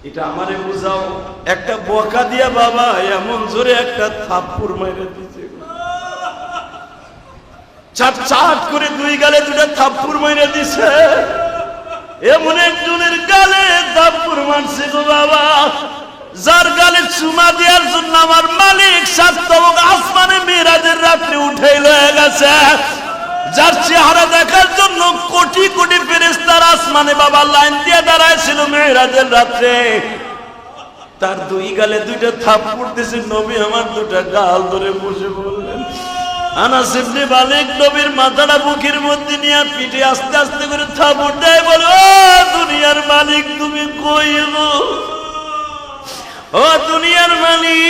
এটা আমারে বুঝাও। একটা বকা দিয়া বাবা এমন জোরে একটা থাপ্পড় মাইরে দিছে, চাট চাট করে দুই গালে দুটা থাপ্পড় মাইরে দিছে। এমন একজনের গালে থাপ্পড় মারছে গো বাবা, যার গালে চুমা দেওয়ার জন্য আমার মালিক সাত তবক আসমানে মেরাজের রাত্রে উঠে লয়ে গেছে, যার চেহারা দেখার জন্য কোটি কোটি ফেরেশতার আসমানে বাবা লাইন দিয়ে দাঁড়ায় ছিল মেরাজের রাত্রে, তার দুই গালে দুইটা থাপ্পড় দিয়েছে। নবী আমার দুটা গাল ধরে বসে বললেন, আনাস ইবনে মালিক নবীর মাথাটা বুকের মধ্যে নিয়ে পিঠে আস্তে আস্তে করে থাপ্পড় দেয়, বলে ও দুনিয়ার মালিক তুমি কই গো, ও দুনিয়ার মালিক।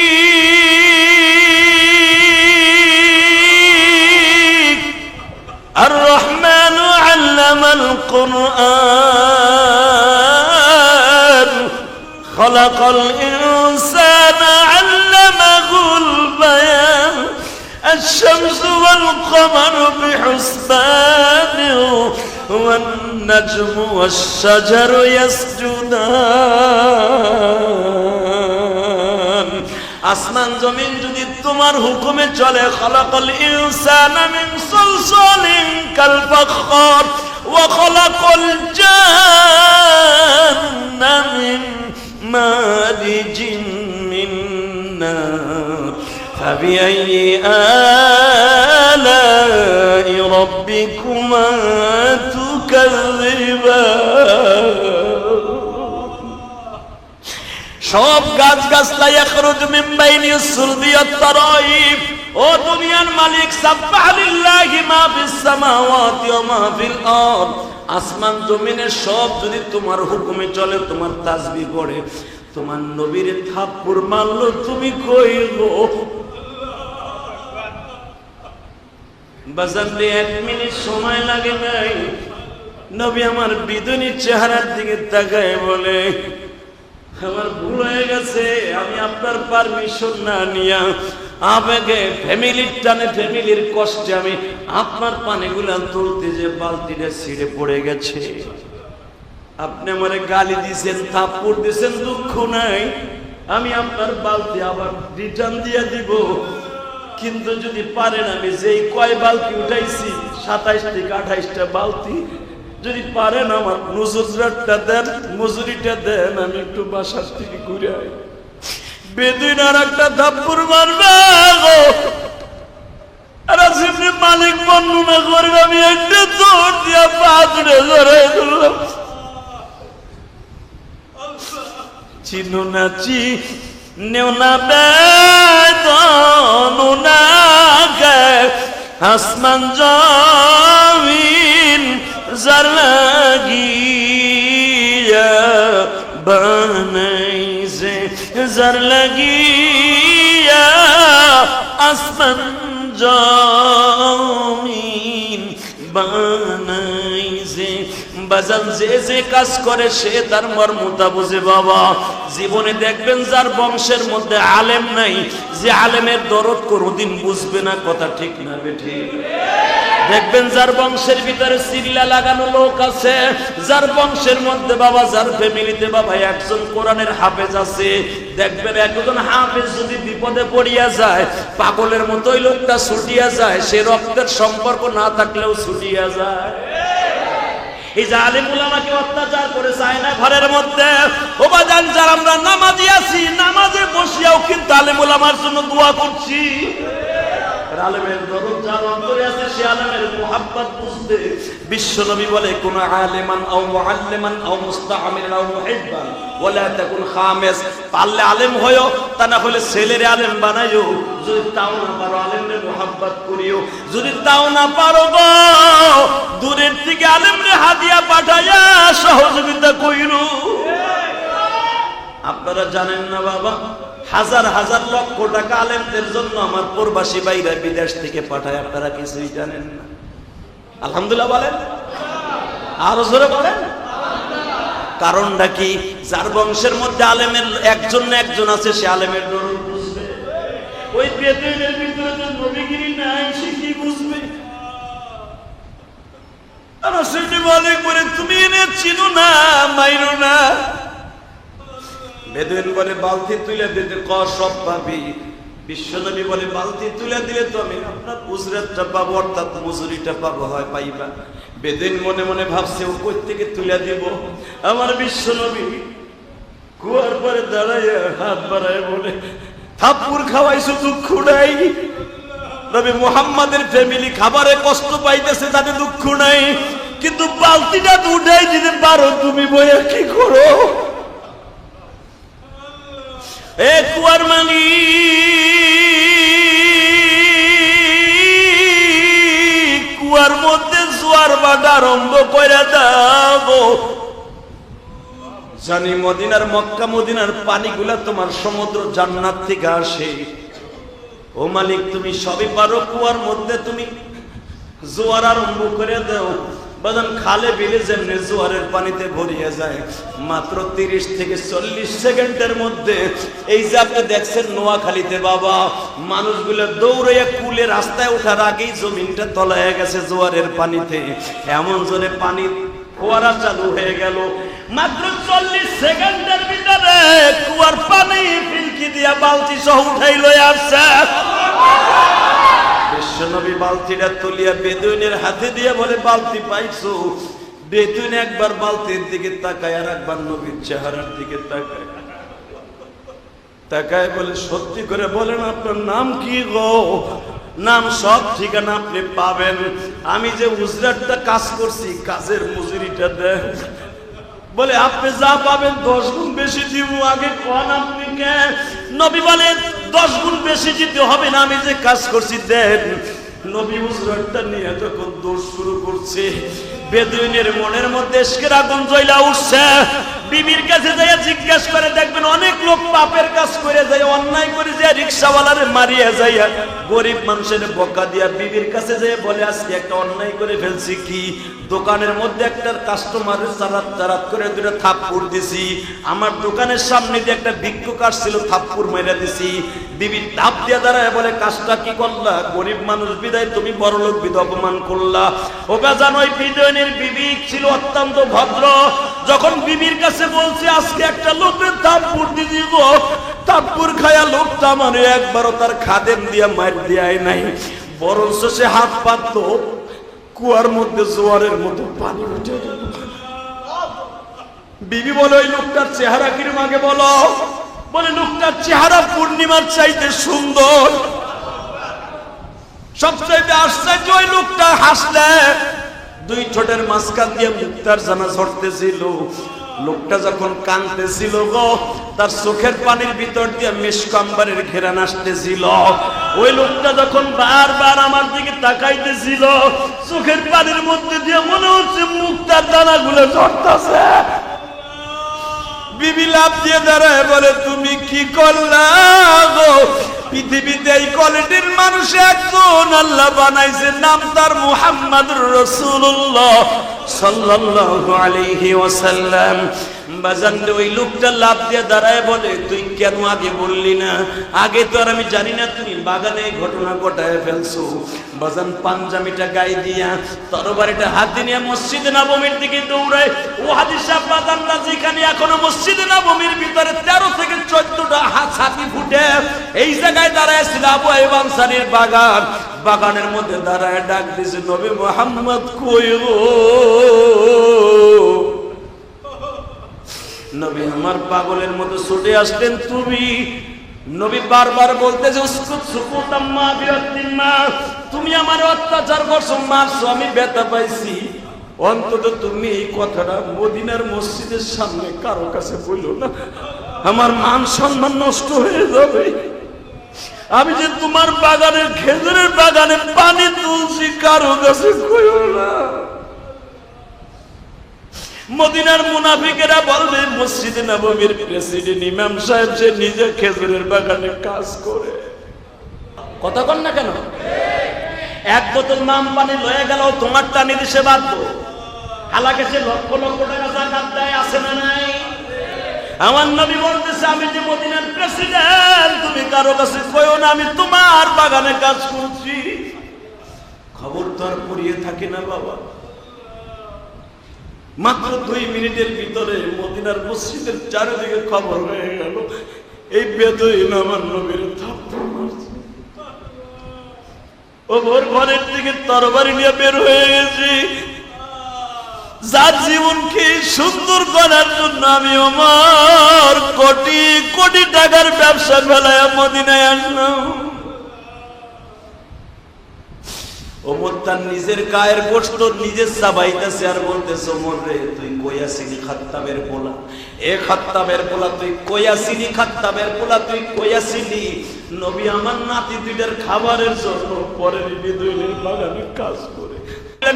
আর রহমান আল্লামাল কুরআন খলাকাল ইনসানা আল্লামাহুল বায়ান الشمس والقمر بحسبان والنجم والشجر يسجدان। আসমান জমিন যদি তোমার হুকুমে চলে, খলাকাল ইনসানা মিন সালসালিন কাল ফাখর ওয়া খলাকাল জান্না মিন মারিজিন মিন নার فبأي آلاء ربكما تكذبان। সব গাছ গাছলা ইয়াখরুজু মিন বাইনিস সুলবি ওয়াত তারাইব। ও দুনিয়ার মালিক, সাব্বাহা লিল্লাহি মা ফিস সামাওয়াতি ওয়া মা ফিল আরদ। আসমান জমিনের সব যদি তোমার হুকুমে চলে, তোমার তাসবিহ পড়ে, তোমার নবীর থাপ্পড় মারলো, তুমি কই গো? বাজারে 1 মিনিট সময় লাগে নাই, নবী আমার বিদুনি চেহারার দিকে তাকায় বলে, আমার ভুল হয়ে গেছে, আমি আপনার পারমিশন না নিয়া আবেগে ফ্যামিলির টানে ফ্যামিলির কষ্টে আমি আপনার পানিগুলা তুলতে যে বালতিটা ছিঁড়ে পড়ে গেছে। আপনি আমারে গালি দিয়েছেন, থাপ্পড় দিয়েছেন, দুঃখ নাই, আমি আপনার বালতি আবার রিটার্ন দিয়ে দিব। কিন্তু যদি পারেন, আমি যেই কয় বালতি উঠাইছি 27 থেকে 28টা বালতি, যদি পারেন আমার মজুরিটা দেন, মজুরিটা দেন, আমি একটু বাসার থেকে ঘুরে আই। বেদিন আর একটা থাপ্পড় মারবে গো। আর আসলে মালিক বর্ণনা করবে, আমি একটা দৌড় দিয়া পা ধরে ধরে ধরলাম, চিনো না চিনেও না বেদনু না গে, আসমান জমিন যার লাগিয়া বানাইছে, যার লাগিয়া আসমান জমিন বানাইছে। বাজান যে যে কাজ করে সে তার মর্মতা বুঝে বাবা। জীবনে দেখবেন যার বংশের মধ্যে আলেম নাই, যে আলেমের দরদ কোনদিন বুঝবে না, কথা ঠিক না বেঠি? দেখবেন যার বংশের ভিতরে সিল্লা লাগানো লোক আছে, যার বংশের মধ্যে বাবা, যার ফ্যামিলিতে বাবা একজন কোরআনের হাফেজ আছে, দেখবেন একজন হাফেজ যদি বিপদে পড়িয়া যায়, পাগলের মতোই লোকটা ছুটিয়া যায়, সে রক্তের সম্পর্ক না থাকলেও ছুটিয়া যায়। এই যে আলেম উলামাকে অত্যাচার করে যায় না ঘরের মধ্যে, ও বাজান, যারা আমরা নামাজি আছি, নামাজে বসিয়াও কিন্তু আলেম উলামার জন্য দোয়া করছি। আলেমের দরদ যার অন্তরে আছে, সে আলেমের মুহাব্বত বুঝবে। বিশ্বনবী বলে, কোন আলেমান আও মুআল্লিমান আও মুস্তাআমিলান আও মুহিব্বান ওয়ালা তাকুন খামিস। পারলে আলেম হয়ো, তা না হলে ছেলের আলেম বানাইও। যদি তাও না পারো, আলেমের মুহাব্বত করিও। যদি তাও না পারো গো, দূরের থেকে আলেমরে হাদিয়া পাঠাইয়া সহযোগিতা কইরো। আপনারা জানেন না বাবা, হাজার হাজার লক্ষ টাকা আলেমদের জন্য আমার প্রবাসী ভাইরা বিদেশ থেকে পাঠায়, আপনারা কিছুই জানেন না। আলহামদুলিল্লাহ বলেন, আরো জোরে বলেন। কারণটা কি? যার বংশের মধ্যে আলেমের একজন না একজন আছে, সে আলেমের দরদ বুঝবে। ওই বেদুইনের ভিতরে যে নবীগিরি নাই, সে কি বুঝবে? আর সেটি বলে করে, তুমি এনে চিনো না, মাইরো না। বেদুইন বলে বালতি তুলে দিতে ক সব পাবি। বিশ্বনবী বলে বালতি তুলে দিলে তো আমি আপনার উজরাতটা পাবো, অর্থাৎ মজুরিটা পাবো, হয় পাইবা। বেদুইন মনে মনে ভাবছে ও কই থেকে তুলে দিব। আমার বিশ্বনবী কুয়ার পরে দাঁড়াইয়া হাত বাড়ায় বলে থাপ্পড় খাওয়াইছো দুঃখ নাই। নবী মুহাম্মাদের ফ্যামিলি খাবারে কষ্ট পাইতেছে, তাতে দুঃখ নাই, কিন্তু বালতিটা তো উঠাই দিতে পারো, তুমি বইয়া কি করো? এ কুয়ার মালিক, কুয়ার মধ্যে জোয়ার ভাটা আরম্ভ করে দাও। জানি মদিনার, মক্কা মদিনার পানিগুলা তোমার সমুদ্র জান্নাত থেকে আসে। ও মালিক, তুমি সবই পারো, কুয়ার মধ্যে তুমি জোয়ার আরম্ভ করে দাও। বাজান খালে বিলে যেমনি জোয়ারের পানিতে ভরিয়ে যায়, মাত্র 30 থেকে 40 সেকেন্ডের মধ্যে এই যে আপনি দেখছেন নোয়াখালীতে বাবা, মানুষগুলো দৌড়ে কুলে রাস্তায় ওঠার আগেই জমিনটা তলায় গেছে জোয়ারের পানিতে। এমন জোরে পানি ফোয়ারা চালু হয়ে গেল, মাত্র 40 সেকেন্ডের ভিতরে কুয়ার পানি ফিলকি দিয়া বালতি সহ উঠাই লয়ে আসছে। বিশ্বনবী বালতিটা তুলিয়া বেদুইনের হাতে দিয়ে বলে বালতি পাইছো? বেদুইন একবার বালতির দিকে তাকায় আর একবার নবীর চেহারার দিকে তাকায়, তাকায় বলে সত্যি করে বলেন আপনার নাম কি গো? নাম সব ঠিকানা আপনি পাবেন, আমি যে উজরাতটা কাজ করছি কাজের মজুরিটা দেন। বলে আপনি যা পাবেন 10 গুণ বেশি দিব, আগে কোন আপনি কে? নবী বলে 10 গুণ বেশি দিতে হবে না, আমি যে কাজ করছি দেন। নবী উজরাতটা নিয়ে যখন দৌড় শুরু করছে, বেদুইনের মনের মধ্যে ইশকের আগুন জ্বলা উঠছে। বিবির কাছে যাইয়া জিজ্ঞাসা করে দেখবেন অনেক লোক পাপের কাজ করে যায়, অন্যায় করে যায়, রিকশাওয়ালারে মারিয়া যাইয়া, গরিব মানুষের বকা দিয়া বিবির কাছে যাইয়া বলে আজকে একটা অন্যায় করে ফেলছি। কি? দোকানের মধ্যে একটা কাস্টমারের চারাত করে 2টা থাপ্পড় দিছি, আমার দোকানের সামনে দিয়ে একটা ভিক্ষুক আসছিল, থাপ্পড় মাইরা দিছি। বিবি তাপ দিয়া দাঁড়ায় বলে কাজটা কি করলা? গরিব মানুষ বিদায় তুমি বড় লোক বিধা অপমান করলা। ও বেজান ওই বিদয়নের বিবি ছিল অত্যন্ত ভদ্র, যখন বিবির কাছে বলছে আজকে একটা লোকের থাপ্পড় দিয়ে দিব, থাপ্পড় খায়া লোকটা মানে একবারও তার খাদেম দিয়া মার দেয় নাই, বরঞ্চ সে হাত পাতত, কুয়ার মধ্যে জোয়ারের মতো পানি উঠে গেল। বিবি বলে ওই লোকটার চেহারা কিরম আগে বলো? বলে লোকটার চেহারা পূর্ণিমার চাইতে সুন্দর। সবচাইতে আশ্চর্য ওই লোকটা হাসলে 2 ঠোঁটের মাঝখান দিয়ে মুক্তার জানা ঝরতেছিল। লোকটা যখন কাঁদতেছিল গো, তার চোখের পানির ভিতর দিয়ে মিশক আম্বরের ঘেরান আসতেছিল। ওই লোকটা যখন বারবার আমার দিকে তাকাইতেছিল, চোখের পানির মধ্যে দিয়ে মনে হচ্ছে মুক্তার দানাগুলো ঝরতেছে। বিবি লাফ দিয়ে দাঁড়ায় বলে তুমি কি করলা গো? পৃথিবীতে এই কোয়ালিটির মানুষ একজন আল্লাহ বানাইছে, নাম তার মুহাম্মাদুর রাসূলুল্লাহ সাল্লাল্লাহু আলাইহি ওয়াসাল্লাম। বাজান ওই লোকটা লাফ দিয়ে দাঁড়ায় বলে তুই কেন আগে বললি না? আগে তো আর আমি জানি না তুমি বাগানে ঘটনা ঘটায় ফেলছো। বাজান পাঞ্জাবিটা গায়ে দিয়া তরবারিটা হাতে নিয়ে মসজিদে নববীর দিকে দৌড়ায়। ও হাদিস সাহেব বাজানরা যেখানে এখনো মসজিদে নববীর ভিতরে 13 থেকে 14টা ছাতি ফুটে, এই জায়গায় দাঁড়ায় ছিল আবু আইয়ুব আনসারীর বাগান। বাগানের মধ্যে দাঁড়ায় ডাক দিছে নবী মুহাম্মদ কই গো? নবী আমার পাগলের মতো ছুটে আসলেন তুমি। নবী বারবার বলতেছে উসকুত সুকুতাম মা বিয়াতিমা, তুমি আমার অত্যাচার করছো, মারছো, আমি ব্যথা পাইছি, অন্তত তুমি এই কথাটা মদিনার মসজিদের সামনে কারো কাছে বললো না, আমার মান সম্মান নষ্ট হয়ে যাবে। আমি যে তোমার বাগানের খেজুরের বাগানে পানি তুলছি, কারো কাছে কইও না। মদিনার মুনাফিকেরা বলবে মসজিদে নববীর প্রেসিডেন্ট ইমাম সাহেব যে নিজে খেজুরের বাগানে কাজ করে। কথা কন না কেন? এক বোতল নাম পানি লয়ে গেল, তোমার টানি দিছে বাধ্য। হালাকে সে লক্ষ লক্ষ টাকা জাকাত দেয়, আছে না নাই? আমার নবী বলতেছে আমি যে মদিনার প্রেসিডেন্ট, তুমি কারো কাছে কইও না আমি তোমার বাগানে কাজ করছি। খবর তো আর পড়িয়ে থাকে না বাবা। মাত্র 2 মিনিটের ভিতরে মদিনার মসজিদের চারিদিকে খবর হয়ে গেল। এই বেদুইন আমার নবীর থাপ্পড় মারছে। ওর ঘরের থেকে তরবারি নিয়ে বের হয়ে গেছি। যার জীবনকে সুন্দর করার জন্য আমি আমার কোটি কোটি টাকার ব্যবসা ফেলায় মদিনায় আসলাম। ওমর তার নিজের গায়ের গোশত নিজের চাবাইতেছে আর বলতেছে, ওমর রে তুই কইয়াছিলি খাত্তাবের পোলা, এ খাত্তাবের পোলা তুই কইয়াছিলি, খাত্তাবের পোলা তুই কইয়াছিলি নবী আমার নাতি দুইটার খাবারের জন্য পরের বেদুইনের বাগানে কাজ করে।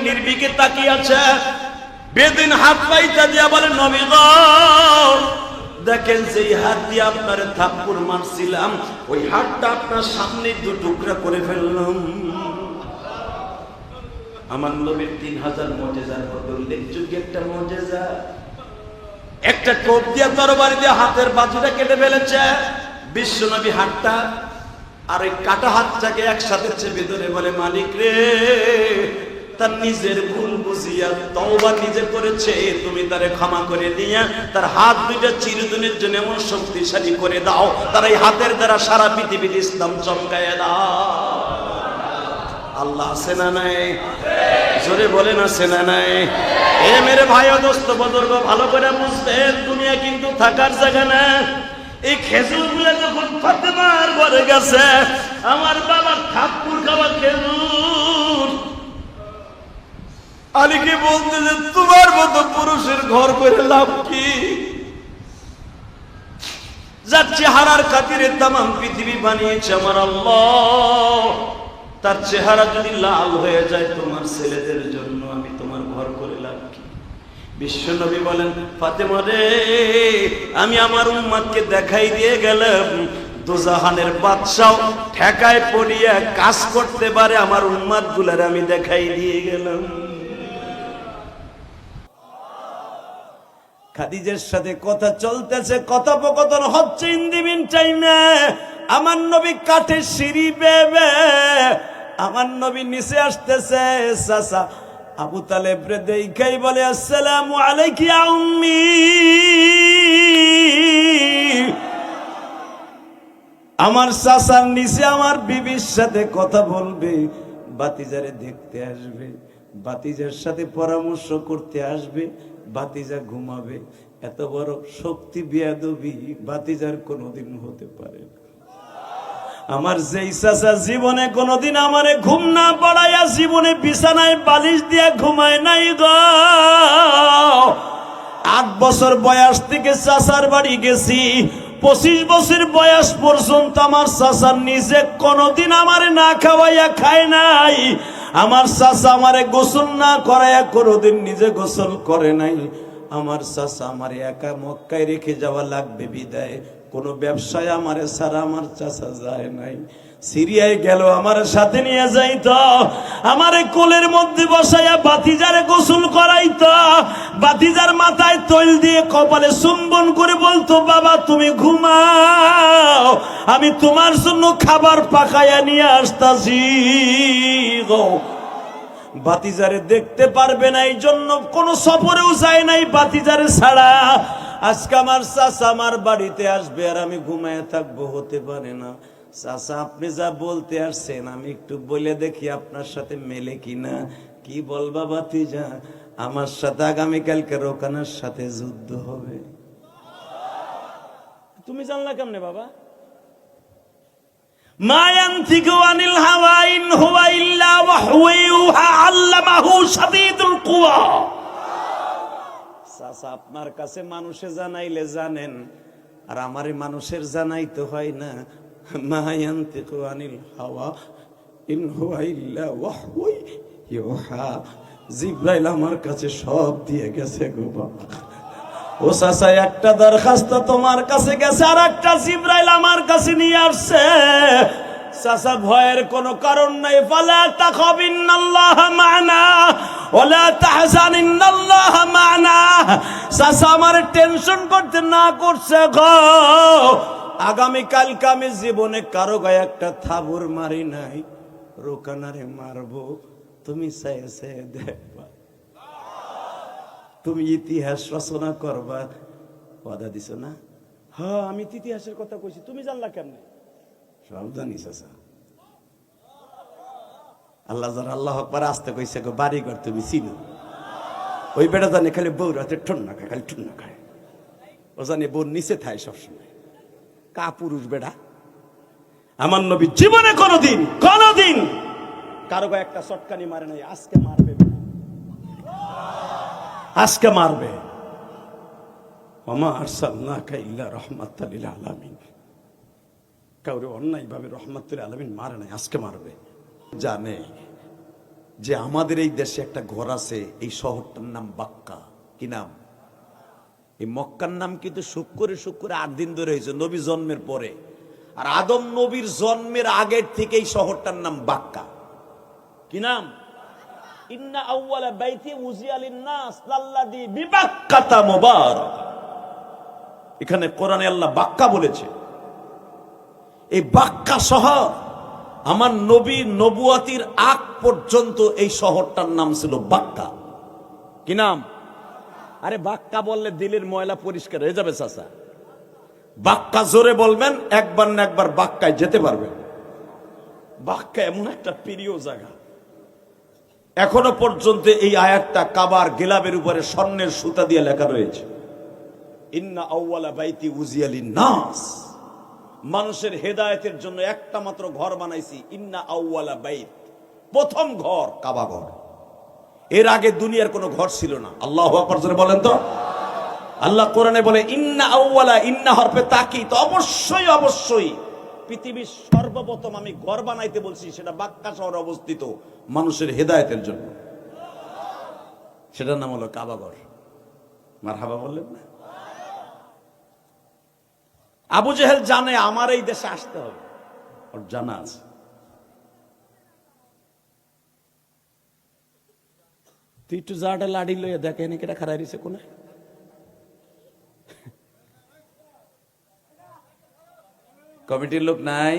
নির্বিকে তাকিয়ে আছে। বেদিন হাত পাইতা দিয়া বলে, নবী গো দেখেন যেই হাত দিয়ে আপনার থাপ্পড় মারছিলাম ওই হাতটা আপনার সামনে দু টুকরা করে ফেললাম। আমার নবীর 3000 মুজিজার মধ্যে উল্লেখযোগ্য একটা মুজিজা, একটা টোপ দিয়ে তরবারি দিয়ে হাতের বাজুটা কেটে ফেলেছে বিশ্ব নবী হাতটা, আর ওই কাটা হাতটাকে একসাথে চেপে ধরে বলে, মালিক রে তার নিজের ভুল বুঝিয়া তওবা নিজে করেছে, তুমি তারে ক্ষমা করে দিয়া তার হাত দুইটা চিরদিনের জন্য এমন শক্তিশালী করে দাও, তার এই হাতের দ্বারা সারা পৃথিবীর ইসলাম চমকায় দাও। আল্লাহ আছে না নাই? জোরে বলেন আছে না নাই? এ মেরে ভাই ও দোস্ত বুজুর্গ, ভালো করে বুঝবেন, দুনিয়া কিন্তু থাকার জায়গা না। এই খেজুরগুলো যখন ফাতেমার ঘরে গেছে, আমার বাবার থাপ্পড় খাওয়া খেজুর, আলীকে বলতে যে তোমার মতো পুরুষের ঘর করে লাভ কি? যার চেহারার খাতিরে তামাম পৃথিবী বানিয়েছে আমার আল্লাহ, তার চেহারা যদি লাল হয়ে যায় তোমার ছেলেদের জন্য, আমি তোমার ঘর করে লাভ কি? বিশ্ব নবী বলেন, ফাতেমা রে আমি আমার উম্মতকে দেখাই দিয়ে গেলাম দোজাহানের বাদশাহ ঠেকায় পড়িয়া কাজ করতে পারে, আমার উম্মত গুলার আমি দেখাই দিয়ে গেলাম। খাদিজার সাথে কথা চলতেছে, কথোপকথন হচ্ছে ইন দি মিন টাইমে আমার নবী কাঠের সিঁড়ি বেবে আমার নবী নিচে আসতেছে। চাচা আবু তালেব রে দেখাই বলে, আসসালামু আলাইকি ইয়া উম্মি। আমার চাচার নিচে আমার বিবির সাথে কথা বলবে, বাতিজারে দেখতে আসবে, বাতিজার সাথে পরামর্শ করতে আসবে, বাতিজা ঘুমাবে। এত বড় শক্তি বেয়াদবি বাতিজার কোনোদিন হতে পারে না। আমার যেই চাচা জীবনে কোনোদিন আমারে ঘুম না পড়াইয়া জীবনে বিছানায় বালিশ দিয়া ঘুমায় নাই গো। 8 বছর বয়স থেকে চাচার বাড়ি গেছি, 25 বছর বয়স পর্যন্ত আমার চাচা নিজে কোনোদিন আমারে না খাওয়াইয়া খায় নাই। আমার চাচা আমারে গোসল না করাইয়া কোনোদিন নিজে গোসল করে নাই। আমার চাচা আমারে একা মক্কায় রেখে যাওয়া লাগবে বিদায় কোন ব্যবসায় আমারে ছাড়া আমার চাচা যায় নাই। সিরিয়ায় গেল আমার সাথে নিয়ে যাইতো, আমারে কোলের মধ্যে বসাইয়া বাতিজারে গোসল করাইতো, বাতিজার মাথায় তৈল দিয়ে কপালে চুম্বন করে বলতো, বাবা তুমি ঘুমাও, আমি তোমার জন্য খাবার পাকাইয়া নিয়ে আসতাছি গো। বাতিজারে দেখতে পারবে না, এই জন্য কোন সফরেও যায় নাই বাতিজারে ছাড়া। আজকে আমার চাচা আমার বাড়িতে আসবে আর আমি ঘুমায় থাকবো, হতে পারে না। চাচা আপনি যা বলতে আসছেন আমি একটু বলে দেখি আপনার সাথে মেলে কিনা। কি বলবা বাতিজা? আমার সাথে আগামীকালকে রোকানার সাথে যুদ্ধ হবে। তুমি জানলা কেমনে বাবা? মা ইয়ানতিকু আনিল হাওয়া ইন হুয়া ইল্লা ওয়াহয়ু ইউহা আল্লামাহু শাদীদুল কুওয়া। চাচা আপনার কাছে মানুষে জানাইলে জানেন, আর আমারে মানুষের জানাইতে হয় না। মা ইয়ানতিকু আনিল হাওয়া ইন হুয়া ইল্লা ওয়াহয়ু ইউহা। জিবরাইল আমার কাছে সব দিয়ে গেছে গো বাবা। ও চাচা একটা দরখাস্ত তোমার কাছে গেছে, আর একটা জিবরাইল আমার কাছে নিয়ে আসছে। চাচা ভয়ের কোনো কারণ নাই। ফালা তাখাব ইন্নাল্লাহ মা'না ওয়ালা তাহজান ইন্নাল্লাহ মা'না। চাচা আমার টেনশন করতে না করছে গো। আগামী কালকে আমি জীবনে কারো গায়ে একটা থাবুর মারি নাই, রোকানারে মারবো। তুমি চাইছে দেখবা, তুমি ইতিহাস রচনা করবা। ওয়াদা দিছো না? হ্যাঁ আমি ইতিহাসের কথা কইছি, তুমি জানলা কেমনে? সব জানিস চাচা। আল্লাহ যারা আল্লাহ আকবার আসতে কইছে গো বাড়ি ঘর তুমি চিনো। ওই বেটা জানে খালি বউ রাতে ঠন্না খায়, খালি ঠন্না খায়। ও জানে বউর নিচে থাকে সবসময়। কা পুরুষ বেটা? আমার নবী জীবনে কোনদিন কারো গায়ে একটা চটকানি মারে নাই। আজকে মারবে, আজকে মারবে। ওমা আরসালনাকা ইল্লা রাহমাতাল লিল আলামিন। কাউরে অন্যায় ভাবে রাহমাতুল আলামিন মারে নাই, আজকে মারবে। জানে যে আমাদের এই দেশে একটা ঘর আছে, এই শহরটার নাম বাক্কা। কি নাম? এই মক্কার নাম কিন্তু শুক্রে 8 দিন ধরে হয়েছে নবী জন্মের পরে। আর আদম নবীর জন্মের আগের থেকে এই শহরটার নাম বাক্কা। কি নাম? ইন্না আউওয়ালা বাইতি উযিয়া লিন-নাস লাল্লাযী বিবাক্কাতা মুবারাক। এখানে কোরআনে আল্লাহ বাক্কা বলেছে। এই বাক্কা শহর আমার নবী নবুয়াতির আগ পর্যন্ত এই শহরটার নাম ছিল বাক্কা। কি নাম? আরে বাক্কা বললে দিলের ময়লা পরিষ্কার হয়ে যাবে চাচা। বাক্কা জোরে বলবেন, একবার না একবার বাক্কায় যেতে পারবেন। বাক্কা এমন একটা প্রিয় জায়গা, এখনো পর্যন্ত এই আয়াতটা কাবার গিলাফের উপরে স্বর্ণের সুতা দিয়ে লেখা রয়েছে, ইন্না আউওয়ালা বাইতি উযিয়া লিন-নাস। মানুষের হেদায়েতের জন্য একটা মাত্র ঘর বানাইছি, ইন্না আউওয়ালা বাইত, প্রথম ঘর কাবা ঘর। এর আগে দুনিয়ার কোনো ঘর ছিল না। আল্লাহু আকবার জোরে বলেন তো। আল্লাহ কোরআনে বলে ইন্না আউওয়ালা, ইন্না হরফে তাকিদ, অবশ্যই অবশ্যই পৃথিবীর সর্বপ্রথম আমি ঘর বানাইতে বলছি, সেটা বাক্কা শহরে অবস্থিত মানুষের হেদায়েতের জন্য। সেটার নাম হলো কাবা ঘর। মারহাবা বললেন না? আবু জেহেল জানে আমার এই দেশে আসতে হবে, ওর জানা আছে। তুই একটু জাটা লাড়ি লইয়া দেখে এনে কেটা খারাই রয়েছে কোনে। কমিটির লোক নাই?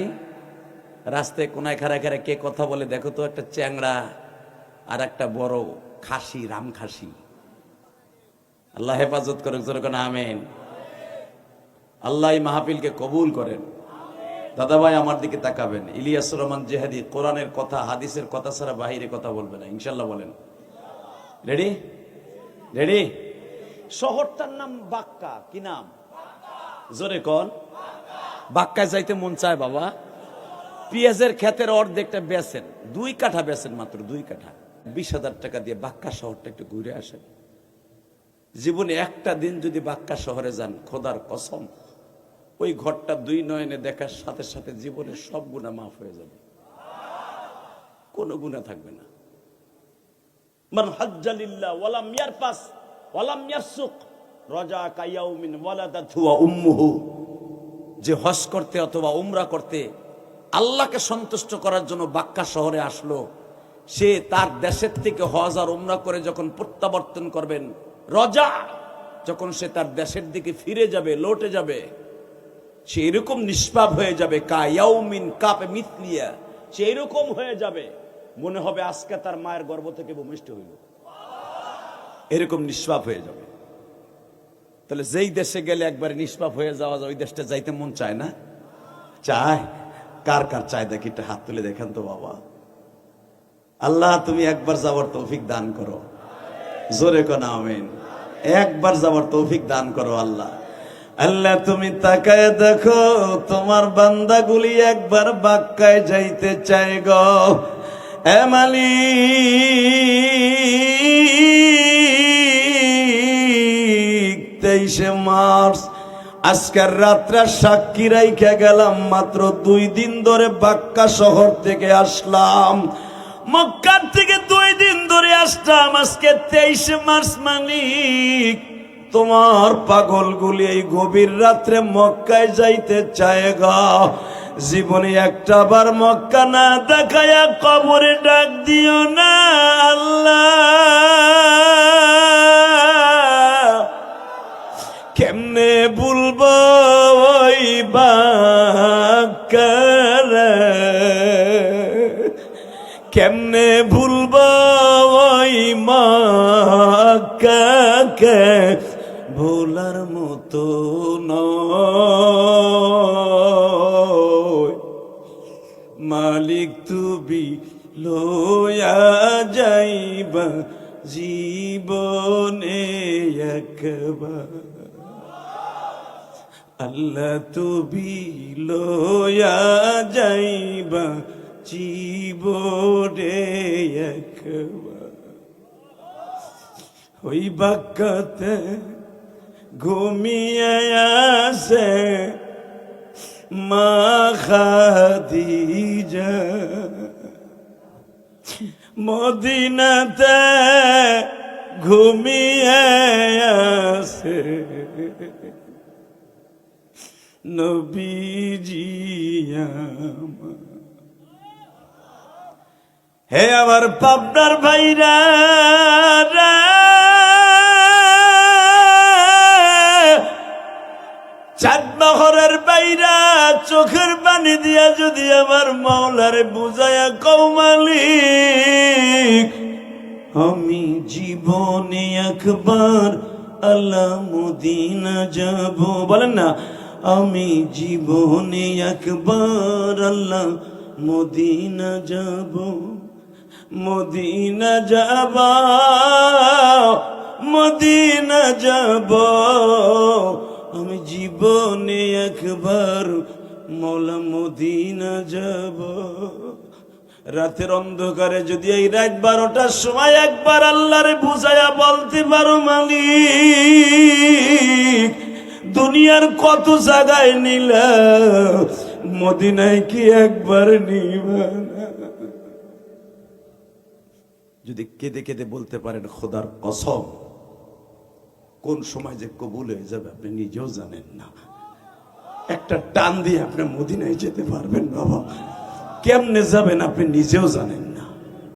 রাস্তায় কোনায় খাড়া খাড়া কে কথা বলে দেখো তো। একটা চ্যাংড়া আর একটা বড় খাসি, রাম খাসি। আল্লাহ হেফাজত করে, আমিন। আল্লাহ এই মাহফিলকে কবুল করেন। দাদা ভাই আমার দিকে তাকাবেন। ইলিয়াসুর রহমান জিহাদি কোরআনের কথা হাদিসের কথা ছাড়া বাহিরে কথা বলবে না, ইনশাল্লাহ বলেন। রেডি? রেডি? শহরটার নাম বাক্কা। কি নাম? জোরে কোন। বাক্কায় যাইতে মন চায় বাবা। পেঁয়াজের ক্ষেতের অর্ধেকটা বেচেন, 2 কাঠা বেচেন, মাত্র 2 কাঠা। 20,000 টাকা দিয়ে বাক্কা শহরটা একটু ঘুরে আসেন। জীবনে একটা দিন যদি বাক্কা শহরে যান, খোদার কসম ওই ঘরটা 2 নয়নে দেখার সাথে সাথে জীবনের সব গুনাহ মাফ হয়ে যাবে, কোনো গুনাহ থাকবে না। মান হাজ্জা লিল্লাহ ওয়ালাম ইয়ারফাস ওয়ালাম ইয়ারসুক রাজা কায়াউমিন ওয়ালাদাতহু ওয়া উম্মুহু। যে হজ করতে অথবা উমরা করতে আল্লাহকে সন্তুষ্ট করার জন্য বাক্কা শহরে আসলো, সে তার দেশের থেকে হজ আর উমরা করে যখন প্রত্যাবর্তন করবেন, রজা যখন সে তার দেশের দিকে ফিরে যাবে, লৌটে যাবে, সে এরকম নিষ্পাপ হয়ে যাবে, কায়াউমিন কাপে মিথলিয়া, সে এরকম হয়ে যাবে মনে হবে আজকে তার মায়ের গর্ভ থেকে ভূমিষ্ঠ হইল, এরকম নিষ্পাপ হয়ে যাবে। তাহলে যেই দেশে গেলে একবার নিষ্পাপ হয়ে যাওয়া যায়, ওই দেশটা যাইতে মন চায় না? চায়? কার কার চায় দেখি একটা হাত তুলে দেখেন তো বাবা। আল্লাহ তুমি একবার যাওয়ার তৌফিক দান করো, জোরে কোন আমিন। একবার যাওয়ার তৌফিক দান করো আল্লাহ। আল্লাহ তুমি তাকায় দেখো, তোমার বান্দাগুলি একবার বাক্কায় যাইতে চায় গো। এ মালিক, 23 মার্চ আজকের রাত্রে সাক্ষী রাইখা গেলাম, মাত্র 2 দিন ধরে বাক্কা শহর থেকে আসলাম, মক্কার থেকে 2 দিন ধরে আসলাম। আজকে 23 মার্চ মালিক, তোমার পাগলগুলি এই গভীর রাত্রে মক্কায় যাইতে চায় গা। জীবনে একটা বার মক্কা না দেখায়া কবরে ডাক দিও না আল্লাহ। কেমনে বলবো ওই বাক্কার, কেমনে ভুলবো ওই মক্কাকে, ভোলার মতো নয়। লয়া যাইবা জীবনে একবার আল্লাহ তুমি লয়া যাইবা জীবনে একবার ওই বাক্কাতে ঘুমিয়ে আসে মা খাদিজা মদিনাতে ঘুমিয়ে আসে নবীজি আমার। হে আমার পাবনার ভাইরা চাঁদনগরের বাইরা চোখের পানি দিয়া যদি আমার মাওলারে বুঝায়া কও মালিক আমি জীবনে একবার আল্লাহ মদিনা যাব, বলেন না আমি জীবনে একবার আল্লাহ মদিনা যাব, মদিনা যাব, মদিনা যাব, আমি জীবনে একবার মৌলা মদিনা যাব। রাতের অন্ধকারে যদি এই রাত 12টার সময় একবার আল্লাহরে বুঝায়া বলতে পারো মালিক দুনিয়ার কত জায়গায় নিলা মদিনায় কি একবার নিবা না? যদি কেঁদে কেঁদে বলতে পারেন খোদার কসম কোন সময় যে কবুল হয়ে যাবে আপনি নিজেও জানেন না। একটা টান দিয়ে আপনি মদিনায় যেতে পারবেন বাবা, কেমনে যাবেন আপনি নিজেও জানেন না।